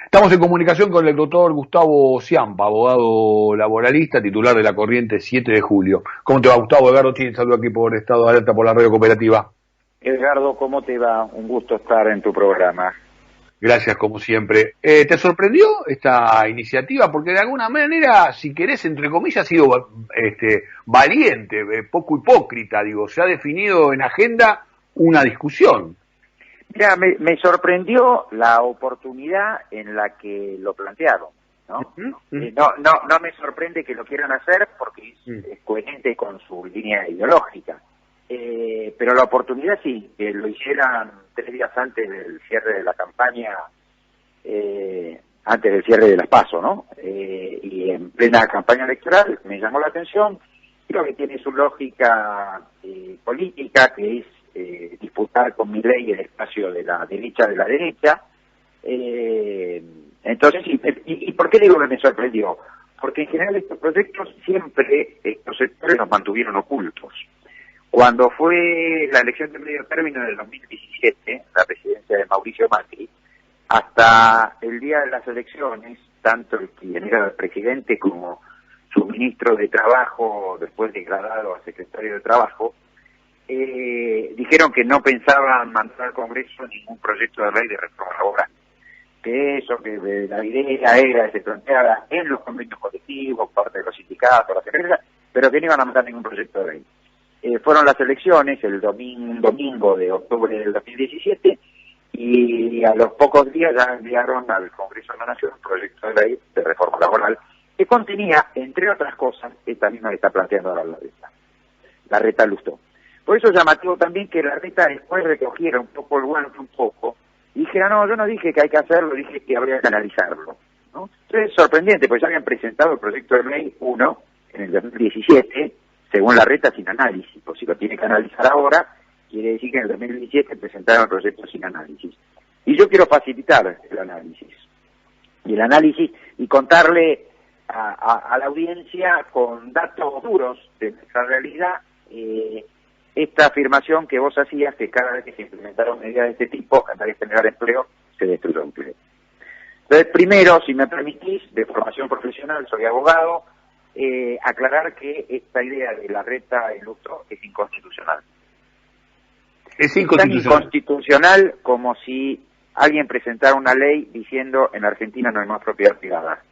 Estamos en comunicación con el doctor Gustavo Ciampa, abogado laboralista, titular de la corriente 7 de julio. ¿Cómo te va, Gustavo? Edgardo Chile, saludo aquí por Estado de Alerta por la Radio Cooperativa. Edgardo, ¿cómo te va? Un gusto estar en tu programa. Gracias, como siempre. ¿Te sorprendió esta iniciativa? Porque de alguna manera, si querés, entre comillas, ha sido valiente, poco hipócrita, digo. Se ha definido en agenda una discusión. Mira, me sorprendió la oportunidad en la que lo plantearon, ¿no? No me sorprende que lo quieran hacer porque es coherente con su línea ideológica. Pero la oportunidad sí, que lo hicieran 3 días antes del cierre de la campaña, antes del cierre de las PASO, ¿no? Y en plena campaña electoral me llamó la atención. Creo que tiene su lógica política, que es disputar con Milei el espacio de la derecha. Entonces, ¿y por qué digo que me sorprendió? Porque en general estos proyectos siempre, estos sectores los mantuvieron ocultos. Cuando fue la elección de medio término del 2017, la presidencia de Mauricio Macri, hasta el día de las elecciones, tanto el quien era el presidente como su ministro de Trabajo, después degradado a secretario de Trabajo, dijeron que no pensaban mandar al Congreso ningún proyecto de ley de reforma laboral. Que eso, que la idea era, se planteaba en los convenios colectivos, parte de los sindicatos, las empresas, pero que no iban a mandar ningún proyecto de ley. Fueron las elecciones el domingo de octubre del 2017 y a los pocos días ya enviaron al Congreso de la Nación un proyecto de ley de reforma laboral que contenía, entre otras cosas, esta misma que está planteando ahora la Reta Lustó. Por eso es llamativo también que la Reta después recogiera un poco el guante, y dijera, no, yo no dije que hay que hacerlo, dije que habría que analizarlo, ¿no? Entonces es sorprendente, porque ya habían presentado el proyecto de ley 1 en el 2017, según la Reta, sin análisis. Pues si lo tiene que analizar ahora, quiere decir que en el 2017 presentaron el proyecto sin análisis. Y yo quiero facilitar el análisis. Y contarle a la audiencia con datos duros de nuestra realidad, esta afirmación que vos hacías, que cada vez que se implementaron medidas de este tipo, en vez de generar empleo, se destruyó empleo. Entonces, primero, si me permitís, de formación profesional, soy abogado, aclarar que esta idea de la Reta y Lustó es inconstitucional. Es inconstitucional. Es tan inconstitucional como si alguien presentara una ley diciendo en Argentina no hay más propiedad privada.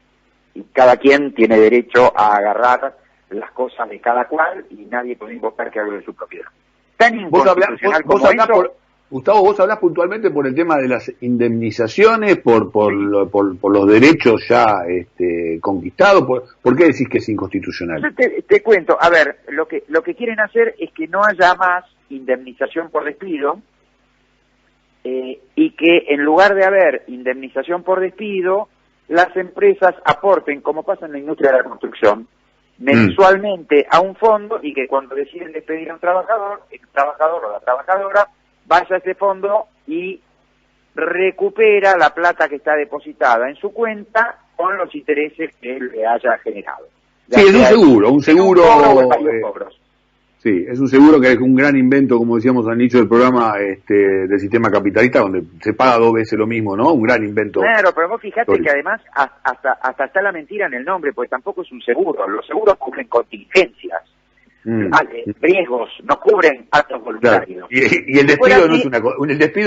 Y cada quien tiene derecho a agarrar las cosas de cada cual y nadie puede invocar que hable de su propiedad. Tan inconstitucional como eso. Gustavo, vos hablás puntualmente por el tema de las indemnizaciones, por los derechos ya conquistados. ¿Por qué decís que es inconstitucional? Yo te cuento, a ver, lo que quieren hacer es que no haya más indemnización por despido, y que en lugar de haber indemnización por despido, las empresas aporten, como pasa en la industria de la construcción, mensualmente a un fondo, y que cuando deciden despedir a un trabajador, el trabajador o la trabajadora vaya a ese fondo y recupera la plata que está depositada en su cuenta con los intereses que él le haya generado. Sí, es un seguro. Sí, es un seguro que es un gran invento, como decíamos al inicio del programa, del sistema capitalista, donde se paga 2 veces lo mismo, ¿no? Un gran invento. Claro, pero vos fijate que además hasta está la mentira en el nombre, porque tampoco es un seguro. Los seguros cubren contingencias. Riesgos, no cubren actos voluntarios. Claro. Y el despido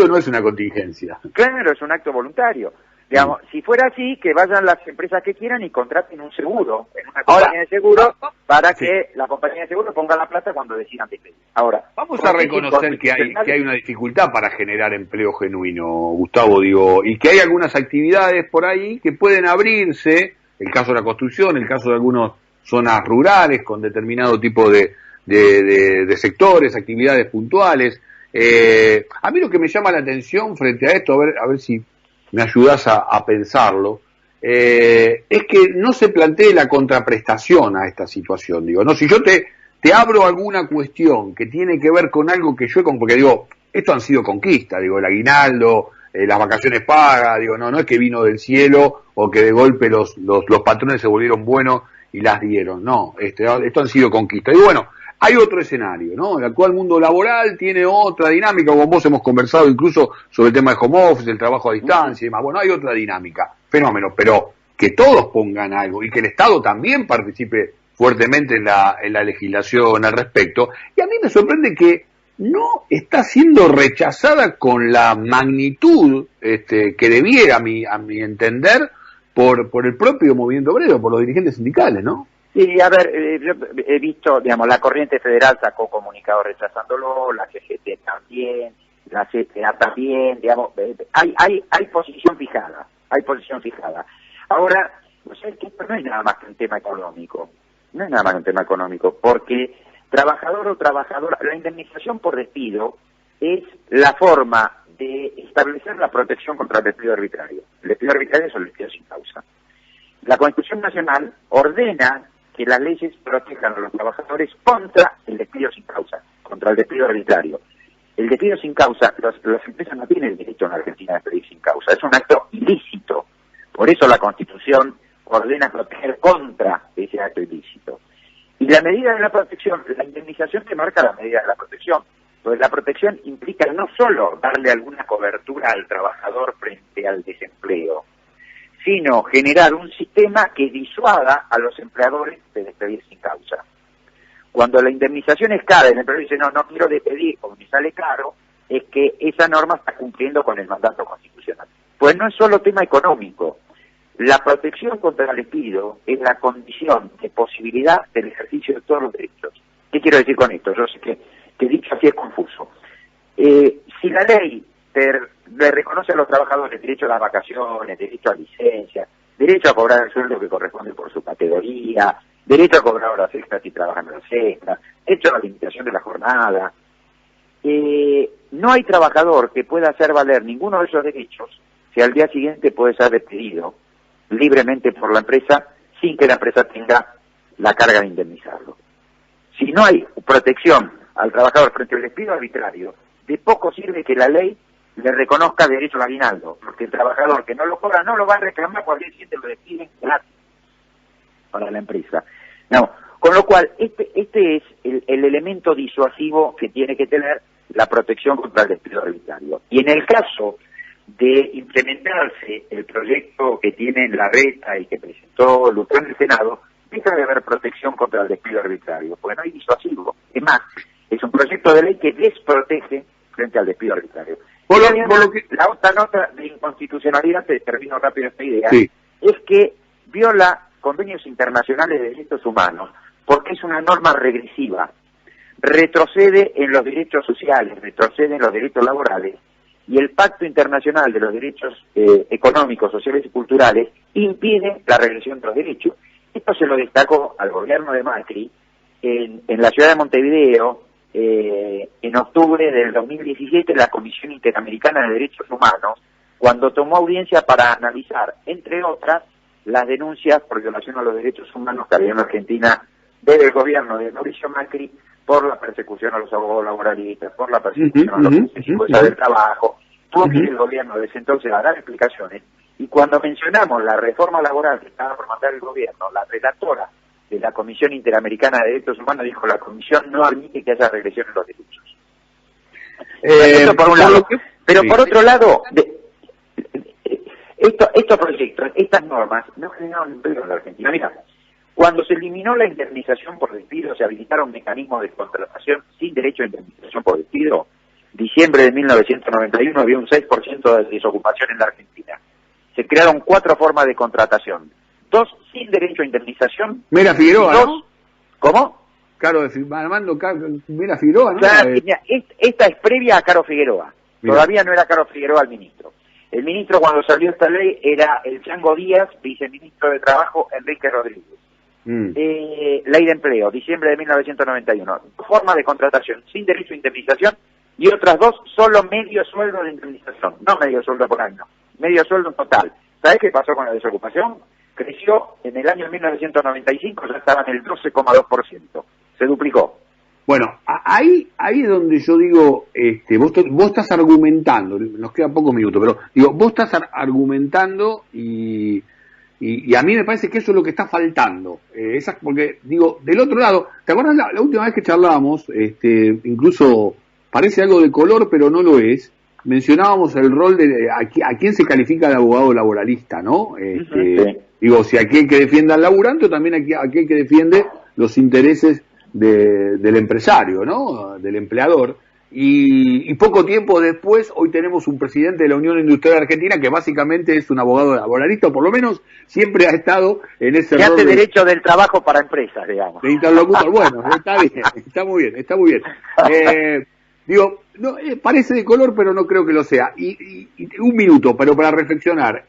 no es una contingencia. Claro, es un acto voluntario. Digamos, si fuera así, que vayan las empresas que quieran y contraten un seguro, en una compañía de seguro, para que la compañía de seguro ponga la plata cuando decidan despedir. Ahora, vamos a reconocer que hay una dificultad para generar empleo genuino, Gustavo, digo, y que hay algunas actividades por ahí que pueden abrirse, el caso de la construcción, el caso de algunas zonas rurales con determinado tipo de sectores, actividades puntuales. A mí lo que me llama la atención frente a esto, a ver si me ayudás a pensarlo, es que no se plantee la contraprestación a esta situación. Digo, no, si yo te abro alguna cuestión que tiene que ver con algo que yo, porque digo, esto han sido conquistas, digo, el aguinaldo, las vacaciones pagas, digo, no es que vino del cielo o que de golpe los patrones se volvieron buenos y las dieron, no, esto han sido conquistas. Y bueno, hay otro escenario, ¿no? El actual mundo laboral tiene otra dinámica, con vos hemos conversado incluso sobre el tema de home office, el trabajo a distancia y demás. Bueno, hay otra dinámica. fenómeno, pero que todos pongan algo y que el Estado también participe fuertemente en la legislación al respecto. Y a mí me sorprende que no está siendo rechazada con la magnitud que debiera, a mi entender, por el propio movimiento obrero, por los dirigentes sindicales, ¿no? Sí, a ver, yo he visto, digamos, la Corriente Federal sacó comunicado rechazándolo, la CGT también, la CTA también, digamos, hay posición fijada, Ahora, pues es que esto no es nada más que un tema económico, porque trabajador o trabajadora, la indemnización por despido es la forma de establecer la protección contra el despido arbitrario. El despido arbitrario es el despido sin causa. La Constitución Nacional ordena que las leyes protejan a los trabajadores contra el despido sin causa, contra el despido arbitrario. El despido sin causa, las empresas no tienen derecho en Argentina a despedir sin causa, es un acto ilícito. Por eso la Constitución ordena proteger contra ese acto ilícito. Y la medida de la protección, la indemnización te marca la medida de la protección. Pues la protección implica no solo darle alguna cobertura al trabajador frente al desempleo, sino generar un sistema que disuada a los empleadores de despedir sin causa. Cuando la indemnización es cara y el empleador dice no quiero despedir porque me sale caro, es que esa norma está cumpliendo con el mandato constitucional. Pues no es solo tema económico. La protección contra el despido es la condición de posibilidad del ejercicio de todos los derechos. ¿Qué quiero decir con esto? Yo sé que dicho así es confuso. Si la ley le reconoce a los trabajadores derecho a las vacaciones, derecho a licencia, derecho a cobrar el sueldo que corresponde por su categoría, derecho a cobrar horas extras si trabajan horas extras, derecho a la limitación de la jornada, no hay trabajador que pueda hacer valer ninguno de esos derechos si al día siguiente puede ser despedido libremente por la empresa sin que la empresa tenga la carga de indemnizarlo. Si no hay protección al trabajador frente al despido arbitrario, de poco sirve que la ley le reconozca derecho al aguinaldo, porque el trabajador que no lo cobra no lo va a reclamar cuando el día siguiente lo despiden gratis para la empresa. No, con lo cual, este es el elemento disuasivo que tiene que tener la protección contra el despido arbitrario. Y en el caso de implementarse el proyecto que tiene la Reta y que presentó Lutero en el Senado, deja de haber protección contra el despido arbitrario, porque no hay disuasivo. Es más, es un proyecto de ley que desprotege frente al despido arbitrario. La otra nota de inconstitucionalidad, te termino rápido esta idea, sí, es que viola convenios internacionales de derechos humanos, porque es una norma regresiva, retrocede en los derechos sociales, retrocede en los derechos laborales, y el Pacto Internacional de los Derechos Económicos, Sociales y Culturales impide la regresión de los derechos. Esto se lo destacó al gobierno de Macri en la ciudad de Montevideo, en octubre del 2017, la Comisión Interamericana de Derechos Humanos, cuando tomó audiencia para analizar, entre otras, las denuncias por violación a los derechos humanos que había en Argentina desde el gobierno de Mauricio Macri por la persecución a los abogados laboralistas, por la persecución a los funcionarios del trabajo. Tuvo que ir el gobierno desde entonces a dar explicaciones, y cuando mencionamos la reforma laboral que estaba por mandar el gobierno, la relatora de la Comisión Interamericana de Derechos Humanos dijo: la Comisión no admite que haya regresión en los derechos. Eso por un lado. Pero por otro lado, estos proyectos, estas normas, no generaron empleo en la Argentina. Mira, cuando se eliminó la indemnización por despido, se habilitaron mecanismos de contratación sin derecho a indemnización por despido. Diciembre de 1991 había un 6% de desocupación en la Argentina. Se crearon 4 formas de contratación. 2 sin derecho a indemnización. Mira Figueroa, 2, ¿no? ¿Cómo? Armando Mira Figueroa, ¿no? Claro, esta es previa a Caro Figueroa. Mira. Todavía no era Caro Figueroa el ministro. El ministro, cuando salió esta ley, era el Chango Díaz, viceministro de Trabajo, Enrique Rodríguez. Ley de empleo, diciembre de 1991. Forma de contratación sin derecho a indemnización, y otras 2 solo medio sueldo de indemnización, no medio sueldo por año, medio sueldo en total. ¿Sabés qué pasó con la desocupación? Creció en el año 1995, ya estaba en el 12,2%, se duplicó. Bueno, ahí es donde yo digo, vos estás argumentando, nos queda pocos minutos, pero digo, vos estás argumentando y a mí me parece que eso es lo que está faltando, porque digo, del otro lado, ¿te acuerdas la última vez que charlábamos? Incluso parece algo de color, pero no lo es. mencionábamos el rol de a quién se califica de abogado laboralista, ¿no? Sí. Digo, si aquel que defienda al laburante o también aquel que defiende los intereses del empresario, ¿no? Del empleador. Y poco tiempo después, hoy tenemos un presidente de la Unión Industrial Argentina que básicamente es un abogado laboralista, o por lo menos siempre ha estado en ese rol. Que hace de derecho del trabajo para empresas, digamos. De interlocutor. Bueno, está bien, está muy bien, está muy bien. Digo, no, parece de color, pero no creo que lo sea. Y un minuto, pero para reflexionar.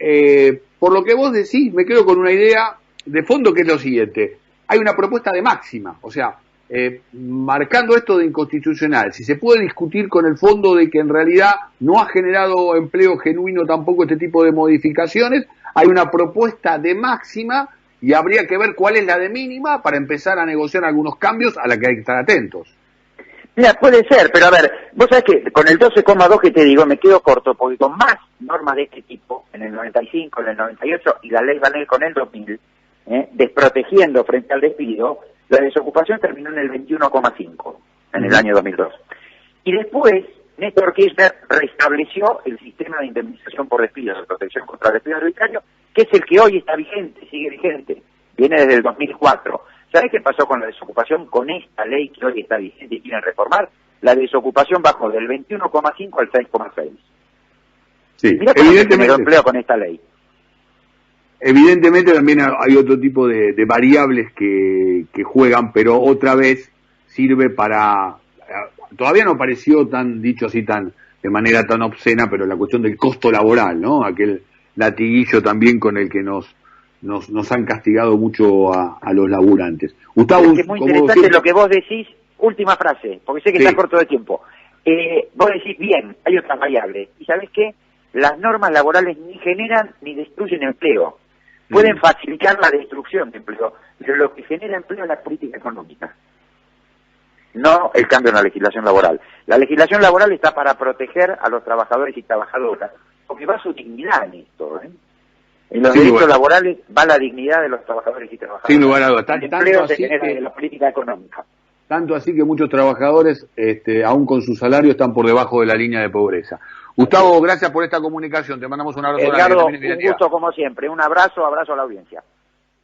Por lo que vos decís, me quedo con una idea de fondo que es lo siguiente. Hay una propuesta de máxima, o sea, marcando esto de inconstitucional, si se puede discutir con el fondo de que en realidad no ha generado empleo genuino tampoco este tipo de modificaciones, hay una propuesta de máxima y habría que ver cuál es la de mínima para empezar a negociar algunos cambios a la que hay que estar atentos. Mira, puede ser, pero a ver, vos sabés que con el 12,2 que te digo me quedo corto, porque con más normas de este tipo, en el 95, en el 98 y la ley Vanel con el 2000, desprotegiendo frente al despido, la desocupación terminó en el 21,5 en el año 2002. Y después, Néstor Kirchner restableció el sistema de indemnización por despido, de protección contra el despido arbitrario, que es el que hoy está vigente, sigue vigente, viene desde el 2004. ¿Sabés qué pasó con la desocupación con esta ley que hoy está vigente y quieren reformar? La desocupación bajó del 21,5 al 6,6. Sí, mirá cómo se generó empleo con esta ley. Evidentemente también hay otro tipo de variables que juegan, pero otra vez sirve para... Todavía no apareció tan, dicho así, tan de manera tan obscena, pero la cuestión del costo laboral, ¿no? Aquel latiguillo también con el que nos han castigado mucho a los laburantes. Gustavo, es muy interesante lo que vos decís, última frase, porque sé que está corto de tiempo. Vos decís, bien, hay otras variables. ¿Y sabés qué? Las normas laborales ni generan ni destruyen empleo. Pueden facilitar la destrucción de empleo, pero lo que genera empleo es la política económica, no el cambio en la legislación laboral. La legislación laboral está para proteger a los trabajadores y trabajadoras, porque va su dignidad en esto, En los derechos laborales va la dignidad de los trabajadores y trabajadoras. Sin lugar a dudas. El empleo se genera de la política económica. Tanto así que muchos trabajadores, aún con su salario, están por debajo de la línea de pobreza. Gustavo, gracias por esta comunicación. Te mandamos un abrazo. Edgardo, un gusto como siempre. Un abrazo a la audiencia.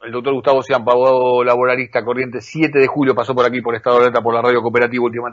El doctor Gustavo Ciampa, abogado laboralista, Corrientes, 7 de julio, pasó por aquí por Estado de Alerta por la Radio Cooperativa Última.